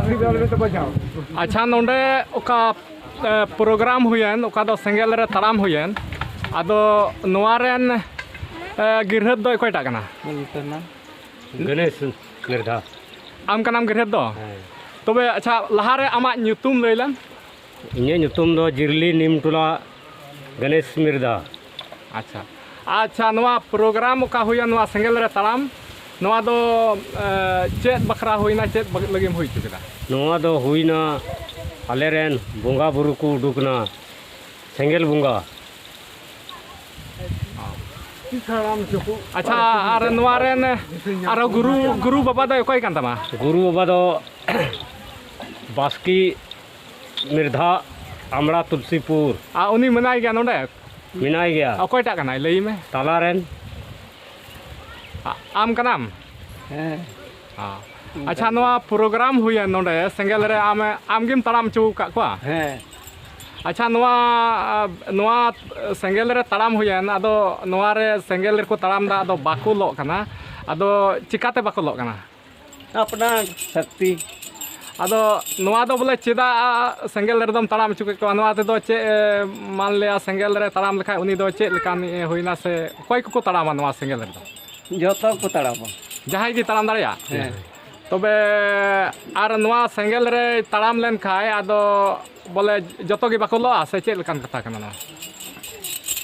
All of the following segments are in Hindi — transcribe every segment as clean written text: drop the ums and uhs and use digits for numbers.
अच्छा नोंडे ओका प्रोग्राम हुयन ओका दो सेंगेल रे तड़ाम हुयन आदो नोआरेन गिरहत दो कोयटा कना गणेश मिर्धा आम का नाम गिरहत दो तबे अच्छा लहारे आमा ᱧᱩᱛᱩᱢ लैलन इन्हें ᱧᱩᱛᱩᱢ दो जिरली नीम टोला गणेश मिर्धा अच्छा अच्छा नोआ प्रोग्राम ओका हुयन नोआ सेंगेल रे तड़ाम नोआ दो चेत बखरा हुइना चेत लगिम हुई चुकेदा नोआ दो हुईना आलेरेन बोंगा बुरु को उडुकना सेंगेल बोंगा अच्छा आर नोआरेन आरो गुरु गुरु बाबा दो कोई कान तमा गुरु बाबा दो बास्की मिर्धा आमड़ा तुलसीपुर आ उनी मनाई गया नोंडे मिनाई गया अकोयटा कनाय लई में तालारेन आम का नाम हाँ अच्छा नोआ प्रोग्राम हुई नोंडे सेंगेल रे आमगिम तड़ाम चु का कोआ अच्छा नोआ नोआ सेंगेल रे तड़ाम हुयन आदो नोआ रे सेंगेल रे को तड़ाम दा आदो बाको लो कना आदो चिकाते बाको लो कना अपना शक्ति आदो नोआ दो बोले चेदा सेंगेल रे दम तड़ाम चुके को नोआ ते दो चे मान लिया सेंगेल रे तड़ाम लेखा उनी दो चे लेकान हुइना से कोई को तड़ामा नोआ सेंगेल रे दो जोतो को तड़ामा जहां की तड़ाम दाड़िया तबे आर नोआ सेंगेल रे तड़ाम लेन खाय आदो बोले जतो की बाकुलो से चेल कान कथा कना ना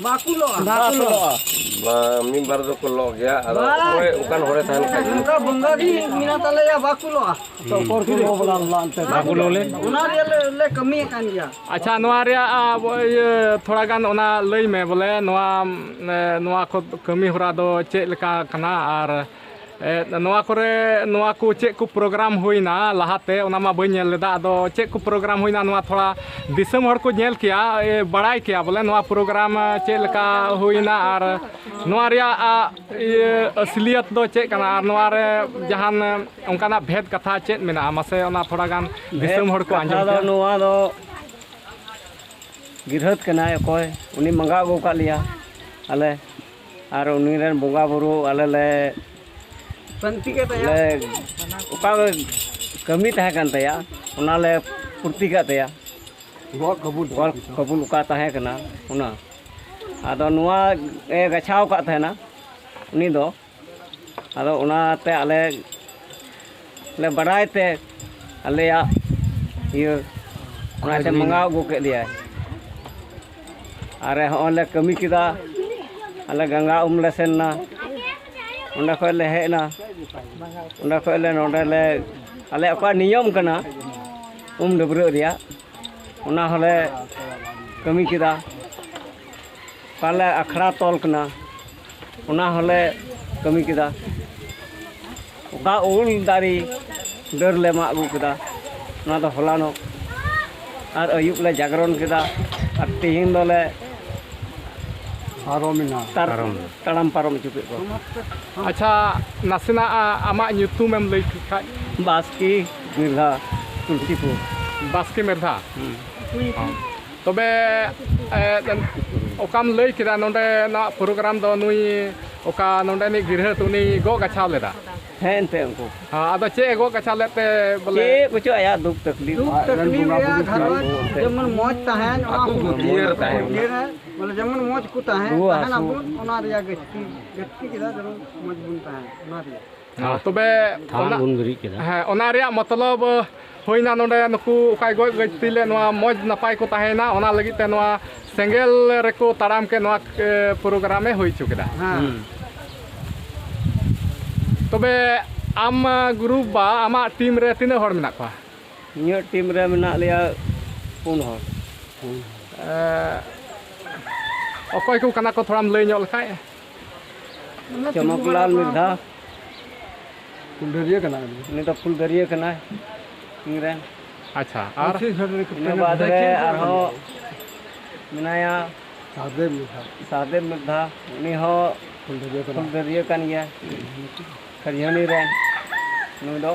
बाकुलो मिन बार दो को लो गया आदो ओए उकान होरे थान का उनका बंगा भी मिना तले या बाकुलो तो पर की बोला लानते बाकुलो ले उना ले कमी कान गया अच्छा नोआ रे थोड़ा गान ओना लई में बोले नोआ नोआ को कमी होरा दो चेल का कना आर नोआ करे नोआ को चेक को प्रोग्राम हुईना लहाते ओना मा बई नेल लेदा आदो चेक को प्रोग्राम हुईना नोआ थोड़ा दिसम हर को नेल किया बड़ाई किया बोले नोआ प्रोग्राम चेक लका हुईना आर नोआ रिया असलियत दो चेक कना आर नोआ रे जहान उनकाना भेद कथा चेक मेना मासे ओना थोड़ा गान दिसम हर को आंजम दो नोआ दो गिरहत कना कोय उनी मंगा गो का लिया आले आर उनी रे बोंगा बुरु आले ले पंती के तया ले उका कमी तहे कान तया उना ले पूर्ति का तया गो कबूल उका तहे कना उना आदो नुआ ए गछाव का तहे ना उनी दो आदो उना ते आले ले बड़ाई ते आले या ये उना ते मंगाव गो के लिया अरे होले कमी किदा आले गंगा उमले सेन ना उंडा खो ले हेना उंडा खो ले नोडे ले आले अका नियम कना डबरो रिया उना हले कमी किदा पाले अखड़ा तोल कना उना हले कमी किदा उका उल दारी डर ले मा अगु किदा उना दो हलानो आर अयुब ले जागरण किदा आर तिहिन दोले तड़ाम पारम चुके को अच्छा नासेना आमा ᱧᱩᱛᱩᱢ एम लई खाय बास्की मिर्धा तुलसीपुर बास्की मिर्धा तबे ओकाम लई किदा नोंडे ना प्रोग्राम दो नुई ओका नोंडे नि गिरहत उनी गो गछाव लेदा है एनते उनको हां आदो चे गो गछाव लेते बोले चे कुछ आया दुख तकलीफ या घर जमन मौज तहन बोले जमन मौज को तहन तहन अब ओना रिया गति किदा जमन मौज बुनता है ओना रिया हां तबे थान बुनगरी किदा हां ओना रिया मतलब होइना नोंडे नुकु ओकाय गय गतिले नोआ मौज नपाय को तहेना ओना लगी ते नोआ सेंगेल रेको ताराम के नोआ प्रोग्राम होई चुकेदा हां तबे आम ग्रुप बा आमा टीम रे तिना हर मेना को इन्या टीम रे मेना लिया 4 हर अकोय को कना को थोड़ाम लई ᱧᱚᱜ लखाय चमकलाल मिर्धा फुलदरिया कना ने तो फुलदरिया कना इंगरे अच्छा और ने बाद रे आर हो मिनाया सादे मिर्धा उनी हो फुलदरिया कन गया खरियानी रे नु दो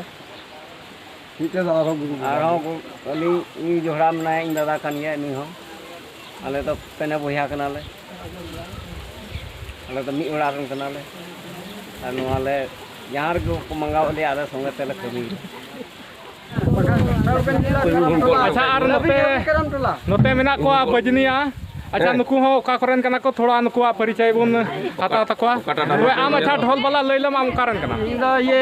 ठीक है आर हो अली ई जोड़ा मनाया इन दादा कन गया नी हो आले तो पेने बोया कना ले आले तो मी ओड़ा कना ले आर नु आले यार को मंगाव ले आले संगे तेले कमी मयूरभंज जिला करम टोला अच्छा और नोते करम टोला नोते मेना को बजनिया अच्छा नुकु हो का करन कना को थोड़ा नुकु परिचय बुन हाता तकवा वे आम अच्छा ढोल वाला लैलम आम कारण कना इंदा ये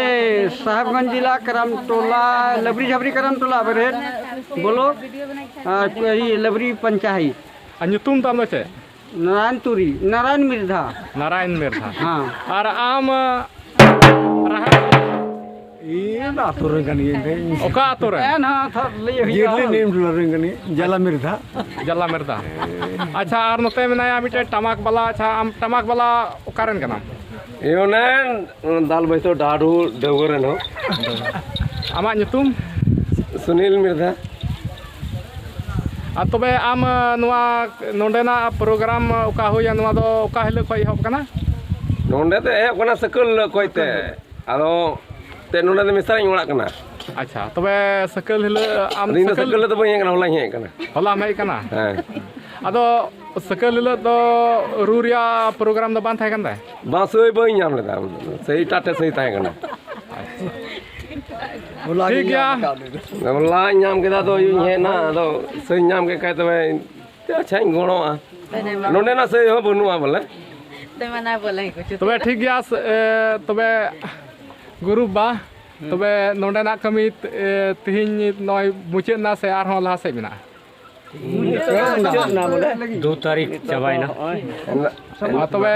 साहबगंज जिला करम टोला लबरी झबरी करम टोला बरे बोलो ये लबरी पंचायत ᱧᱩᱛᱩᱢ ᱛᱟᱢ ᱫᱚ ᱪᱮᱫ नारायण तुरी नारायण मिर्धा नारायण मिर्धा हाँ और आम ओका आतु रे एन हाँ था ले जला मिर्धा जला मिर्धा अच्छा और नोते मेनाया मिटे टमाक वाला अच्छा आम टमाक वाला ओकारन कना योने दाल बैतो डाडू देवगरन हो आमा ᱧᱩᱛᱩᱢ सुनील मिर्धा आ तबे आम नोआ नोंडेना प्रोग्राम ओका होया नोआ दो ओका हिलो खय एहब कना नोंडे ते एहब कना सकल कोइते आदो ते नोंडे दे मिसाई ओड़ा कना अच्छा तबे सकल हिलो आम सकल तो बई कना होला हे कना होला मे कना हां आदो सकल हिलो दो रूरिया प्रोग्राम दो बान थाय कन दे बासोय बई नाम लेदा सही टाटे सही थाय कना ठीक गया होला नाम के दो यूं है ना दो सही नाम के कह तबे अच्छा गोणो आ नोंडे ना सही हो बनुआ बोले ते मना बोले कुछ तबे ठीक गया तबे गुरु बा तबे नोंडेना कमी तिहिन नय मुचाद ना से आर हो लहा से बिना ना बोले 2 तारीख चबाइना तबे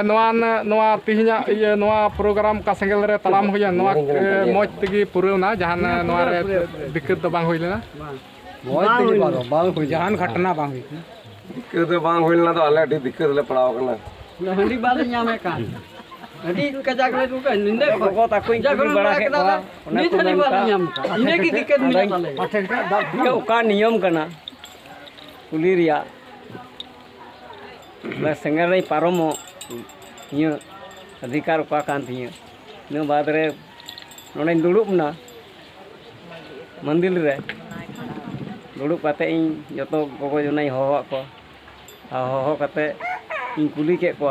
नोआ तिहिना ये नोआ प्रोग्राम का सेंगल रे तलाम होया नोआ मोज तगी पुरौना जहान नोआ रे दिक्कत तो बांग होइलेना मोज तगी बांग होई जहान घटना बांग होई दिक्कत तो बांग होइलना तो आले डी दिक्कत ले पड़ाव कना हंडी बाल ᱧᱟᱢᱮ ᱠᱟᱱ हंडी कजाक ले रुके निंदे को ताकुई कुली बड़ा के को नी हंडी बाल ᱧᱟᱢ इने की दिक्कत मिला ये ओका नियम कना कुली रिया मैं संगर रे पारोमो ये अधिकार ओका कान थिया ने बाद रे नोने दुड़ुब ना मंदिर रे दुड़ुब काते इन जतो गोगो जनाई होवा को हो काते इन कुली के को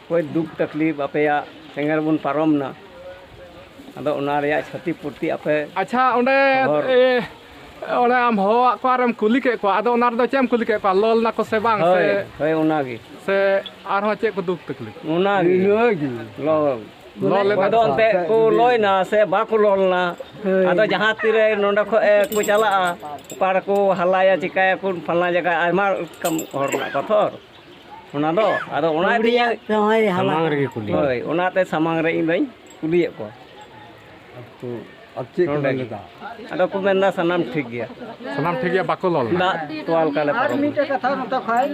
कोई दुख तकलीफ अपेया संगर बुन पारोम ना अदो उना रे क्षति पूर्ति आपे अच्छा ओंडे ओने आम हो आरम कुली के को अदो उनार दो चेम कुली के को लल ना को से बांग से होय उना गी से आर हो चे को दुख तकलीफ उना गी लol ado ante ko loina se ba ko lolna ado jahan tire nonda ko ko chala par ko halaya cikaya kun falna jaga aima kam horna kothor ona do ado ona dia samang re kuli hoy ona te samang re indai kuli ko अच्छे को लेता ado ko menna sanam ठीक गया बाको लल da toal kale और मीटे कथा मत खाए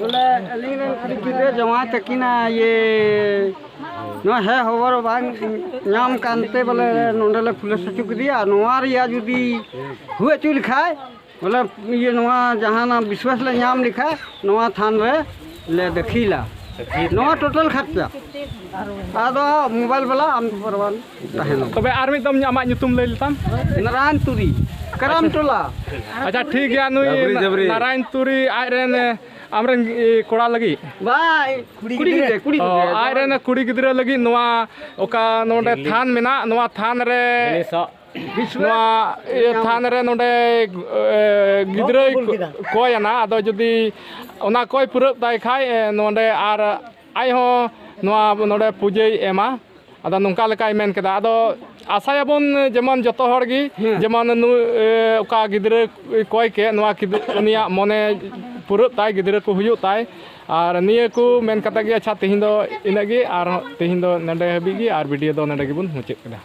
बोले अलीन किरे जमा तकिना ये नो है होवर बांग नाम कांते बोले नोंडले पुलिस चुक दिया नोवार या जुदी हुए चुल खाए बोले ये नोवा जहां ना विश्वास ले नाम लिखा नोवा थान रे ले देखिला नोवा टोटल खर्चा आदो मोबाइल वाला हम परवान तहेनो तबे आर मी दम आमा ᱧᱩᱛᱩᱢ लई लताम नारायण तुरी करम टोला अच्छा ठीक गया नुई नारायण तुरी आइरेन आमरेन कोड़ा लगी बाय कुड़ी आइरेन कुड़ी गिदरा लगी नोआ ओका नोंडे थान मेना नोआ थान रे नोआ ये थान रे नोंडे गिदरा कोयना आदो जदी ओना कोय पुरब दाय खाय नोंडे आर आइ हो नोआ नोंडे पूजे एमा आदो नोंका लेकाय मेन केदा आदो आसायाबन जेमन जतो हर गी जेमन ओका गिदरा कोय के नोआ उनिया मने पुरब ताय गिदरा को हुयु ताय और निये को मेन कता गे अच्छा तिहिन दो इनगे और तिहिन दो नंडे हबी गी और वीडियो दो नंडे गे बुन मुचाद केदा।